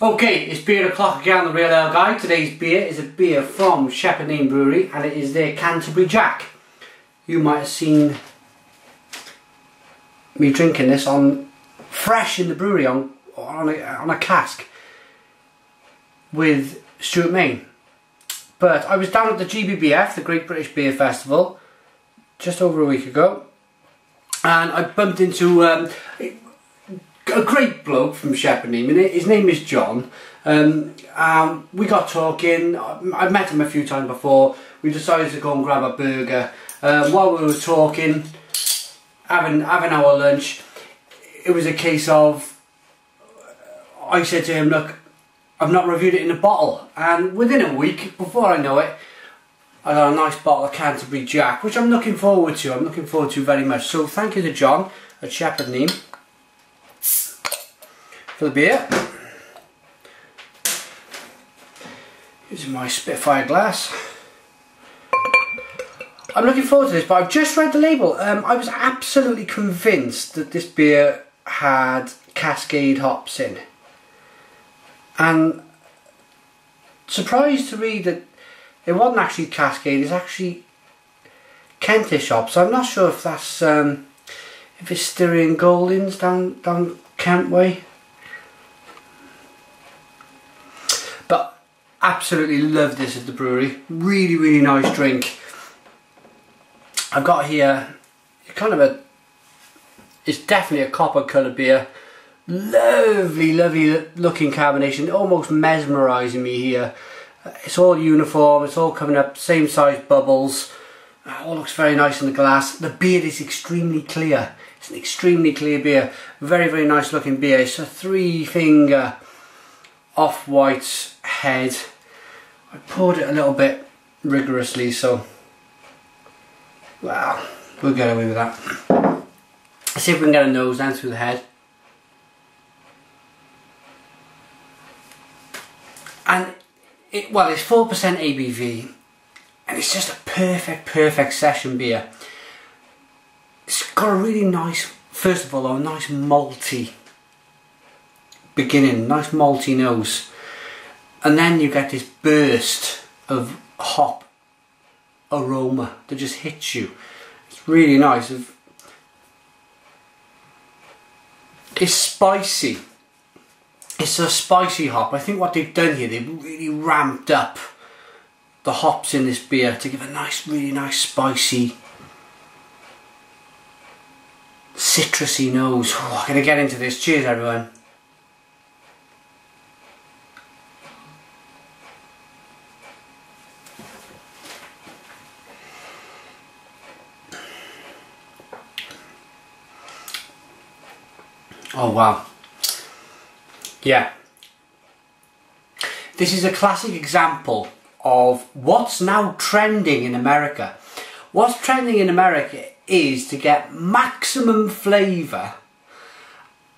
Okay, it's beer o'clock again on the Real Ale Guide. Today's beer is a beer from Neame Brewery and it is their Canterbury Jack. You might have seen me drinking this on fresh in the brewery on a cask with Stuart Main. But I was down at the GBBF, the Great British Beer Festival, just over a week ago, and I bumped into a great bloke from Neame, and his name is John. We got talking. I've met him a few times before. We decided to go and grab a burger. While we were talking, having our lunch, it was a case of, I said to him, look, I've not reviewed it in a bottle, and within a week, before I know it, I got a nice bottle of Canterbury Jack, which I'm looking forward to. I'm looking forward to very much. So thank you to John at Neame for the beer. Using my Spitfire glass. I'm looking forward to this, but I've just read the label. I was absolutely convinced that this beer had Cascade hops in, and surprised to read that it wasn't actually Cascade. It's actually Kentish hops. So I'm not sure if that's if it's Styrian Goldings down Kent way. But absolutely love this at the brewery. Really nice drink. I've got here kind of it's definitely a copper colour beer. Lovely looking carbonation, almost mesmerising me here. It's all uniform, it's all coming up, same size bubbles. All looks very nice in the glass. The beer is extremely clear. It's an extremely clear beer. Very nice looking beer. It's a 3-finger off-white head. I poured it a little bit rigorously, so well, we'll get away with that. Let's see if we can get a nose down through the head. And it's 4% ABV, and it's just a perfect session beer. It's got a really nice, first of all, a nice malty beginning, nice malty nose, and then you get this burst of hop aroma that just hits you. It's really nice. It's spicy. It's a spicy hop. I think what they've done here, they've really ramped up the hops in this beer to give a nice, really nice spicy, citrusy nose. Oh, I'm gonna get into this. Cheers, everyone. Oh wow. Yeah. This is a classic example of what's now trending in America. What's trending in America is to get maximum flavour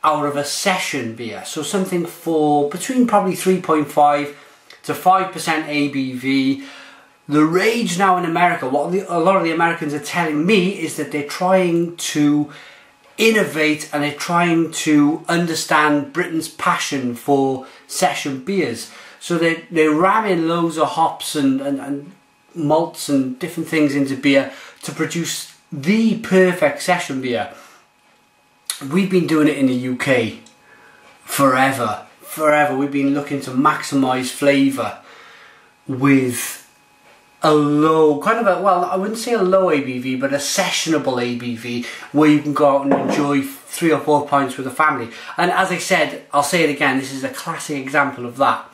out of a session beer. So something for between probably 3.5 to 5% ABV. The rage now in America, what a lot of the Americans are telling me, is that they're trying to innovate and they're trying to understand Britain's passion for session beers. So they're ramming loads of hops and malts and different things into beer to produce the perfect session beer. We've been doing it in the UK forever. We've been looking to maximise flavour with a low, kind of a, well, I wouldn't say a low ABV, but a sessionable ABV where you can go out and enjoy 3 or 4 pints with a family. And as I said, I'll say it again, this is a classic example of that.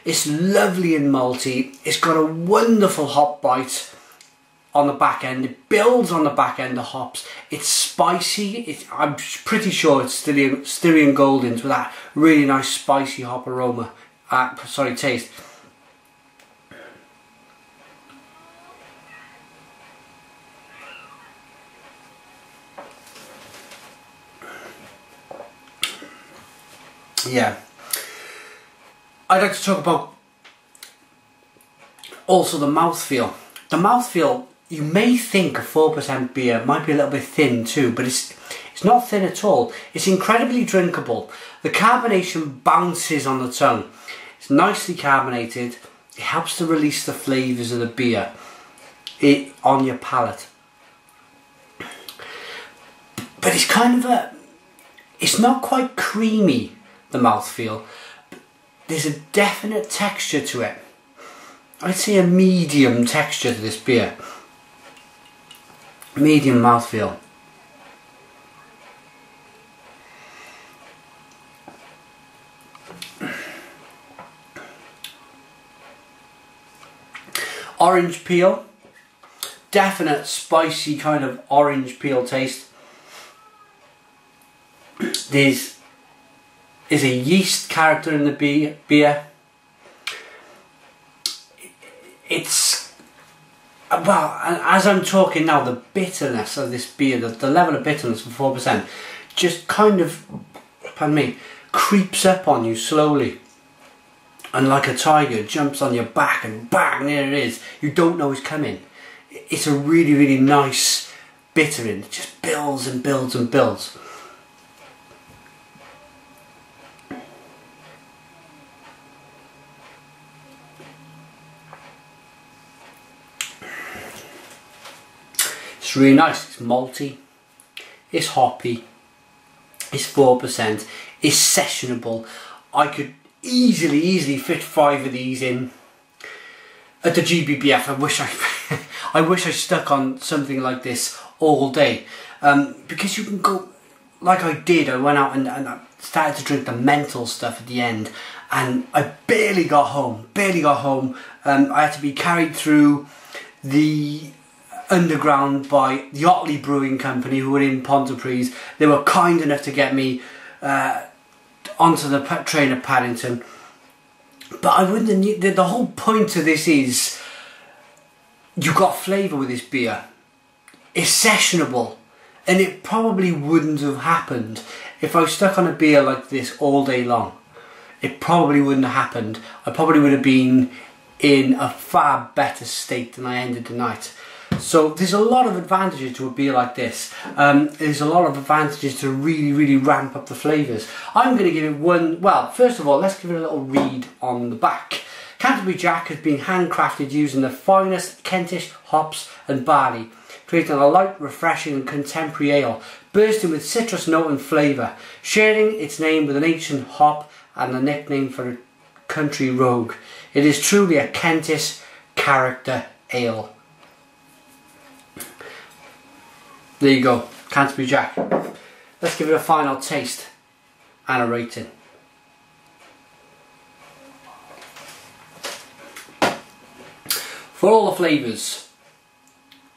It's lovely and malty. It's got a wonderful hop bite on the back end. It builds on the back end, the hops. It's spicy. I'm pretty sure it's Styrian Goldings with that really nice spicy hop aroma. Taste. Yeah, I'd like to talk about also the mouthfeel. The mouthfeel, you may think a 4% beer might be a little bit thin too, but It's not thin at all. It's incredibly drinkable. The carbonation bounces on the tongue. It's nicely carbonated. It helps to release the flavours of the beer on your palate. But it's kind of it's not quite creamy, the mouthfeel. There's a definite texture to it. I'd say a medium texture to this beer. Medium mouthfeel. Orange peel. Definite spicy kind of orange peel taste. There's a yeast character in the beer. It's, well, as I'm talking now, the bitterness of this beer, the level of bitterness of 4%, just kind of, pardon me, creeps up on you slowly. And like a tiger, jumps on your back and bang, there it is. You don't know it's coming. It's a really, really nice bittering. It just builds and builds and builds. It's really nice. It's malty. It's hoppy. It's 4%. It's sessionable. I could easily fit 5 of these in at the GBBF. I wish I stuck on something like this all day, because you can go, like I did. I went out and I started to drink the mental stuff at the end, and I barely got home. I had to be carried through the underground by the Otley Brewing Company, who were in Pontypridd. They were kind enough to get me onto the train at Paddington. But I wouldn't have knew, the whole point of this is you got flavour with this beer. It's sessionable, and it probably wouldn't have happened if I was stuck on a beer like this all day long. It probably wouldn't have happened. I probably would have been in a far better state than I ended the night. So there's a lot of advantages to a beer like this. There's a lot of advantages to really ramp up the flavours. I'm going to give it one, well, first of all, let's give it a little read on the back. Canterbury Jack has been handcrafted using the finest Kentish hops and barley, creating a light, refreshing and contemporary ale, bursting with citrus note and flavour, sharing its name with an ancient hop and the nickname for a country rogue. It is truly a Kentish character ale. There you go, Canterbury Jack. Let's give it a final taste and a rating. For all the flavours,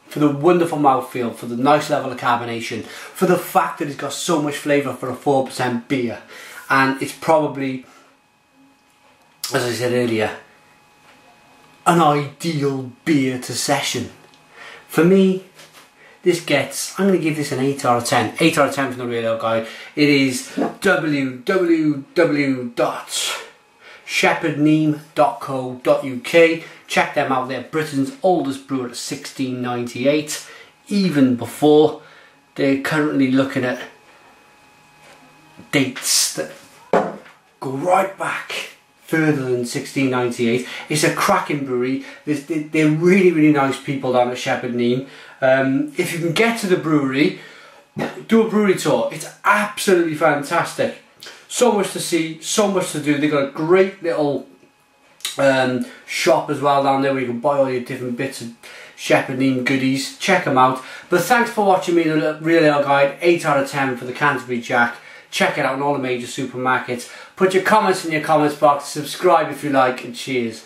for the wonderful mouthfeel, for the nice level of carbonation, for the fact that it's got so much flavour for a 4% beer, and it's probably, as I said earlier, an ideal beer to session. For me, this gets, I'm going to give this an 8 out of 10. 8 out of 10 from the Real Ale Guide. It is www.shepherdneame.co.uk. Check them out. They're Britain's oldest brewer at 1698. Even before, they're currently looking at dates that go right back further than 1698. It's a cracking brewery. They're really nice people down at Shepherd Neame. If you can get to the brewery, do a brewery tour. It's absolutely fantastic. So much to see, so much to do. They've got a great little shop as well down there where you can buy all your different bits of Shepherd Neame goodies. Check them out. But thanks for watching me, the Real Ale Guide. 8 out of 10 for the Canterbury Jack. Check it out in all the major supermarkets. Put your comments in your comments box. Subscribe if you like, and cheers.